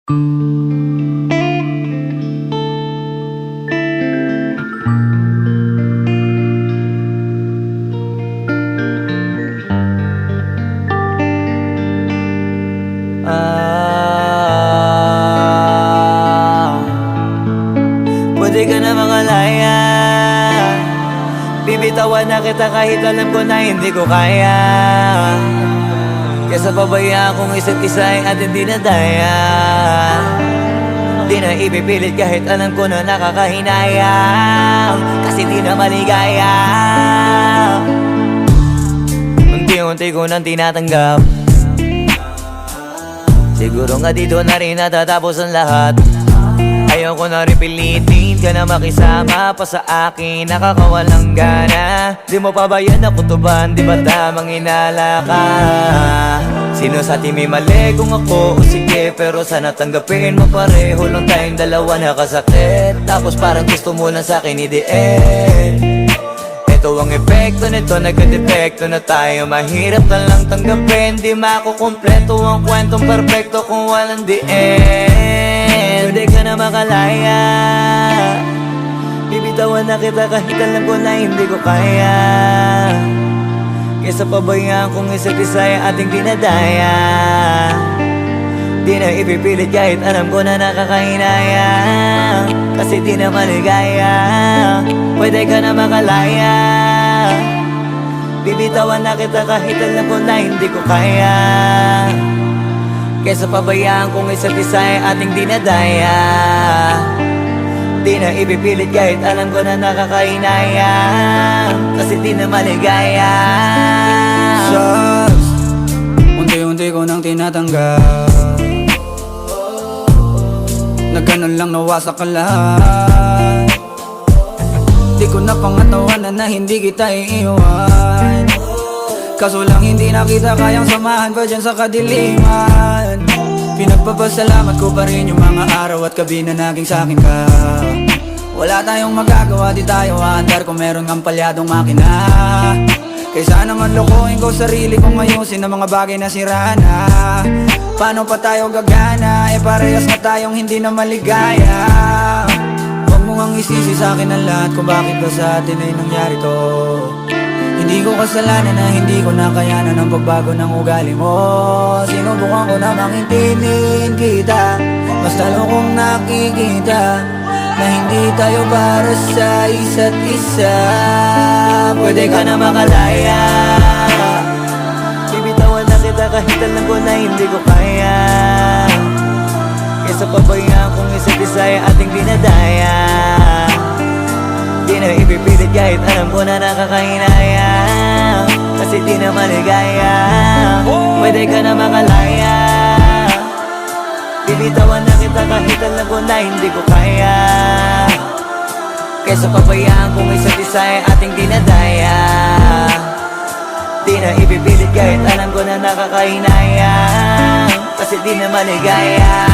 Pwede ka na makalaya. Bibitawan na kita kahit alam ko na hindi ko kaya. Kesa pabaya akong isa't isa ay ating dinadaya. Di na ipipilit kahit alam ko na nakakahinayang, kasi di na maligaya. Unti-unti ko nang tinatanggap. Siguro nga dito na rin natatapos ang lahat. Ayoko na rin pilitin ka na makisama pa sa akin, nakakawalang gana. Di mo pa ba yan nakutuban, di ba tamang inala ka? Sino sa atin may mali kung ako o sige, pero sana tanggapin mo pareho lang tayong dalawa nakasakit. Tapos parang gusto mo lang sa akin i-end. Ito ang epekto nito, nagka-depekto na tayo. Mahirap na lang tanggapin, di makukumpleto ang kwentong perfecto kung walang the end. Pwede ka na makalaya. Bibitawan na kita kahit alam ko na hindi ko kaya. Kesa pabayaan kung isa't isa ay ating dinadaya. Di na ipipilit kahit alam ko na nakakahinaya, kasi di na maligaya. Pwede ka na makalaya. Bibitawan na kita kahit alam ko na hindi ko kaya. Kesa pabayaan kung isa't isa ay ating dinadaya. Di na ipipilit kahit alam ko na nakakahinaya, kasi di na maligaya. Shucks, unti-unti ko nang tinatanggap. Na ganun lang nawasak ka lahat. Di ko na pangatawanan na hindi kita iiwan. Kaso lang hindi na kita kayang samahan pa dyan sa kadiliman. Pinagpapasalamat ko pa rin yung mga araw at gabi na naging sa'kin ka. Wala tayong magagawa, di tayo aandar kung meron kang palyadong makina. Kaysa naman lokohin ko sarili kong ayusin ang mga bagay na sira na. Paano pa tayo gagana, parehas na tayong hindi na maligaya. Huwag mo ngang isisi sa'kin ang lahat kung bakit ba sa atin ay nangyari to. Hindi ko kasalanan na hindi ko nakayanan ang pagbago ng ugali mo. Sinubukan ko na maintindihin kita, mas lalo kong nakikita na hindi tayo para sa isa't isa. Pwede ka na makalaya. Bibitawan na kita kahit alam ko na hindi ko kaya. Kesa pabayaan kung isa't isa ay ating dinadaya. Di na ipipilit kahit alam ko na nakakahinaya, kasi di na maligaya. Pwede ka na makalaya. Bibitawan na kita kahit alam ko na hindi ko kaya. Kesa pabayaan kung isa't isa ay ating dinadaya. Di na ipipilit kahit alam ko na nakakahinaya, kasi di na maligaya.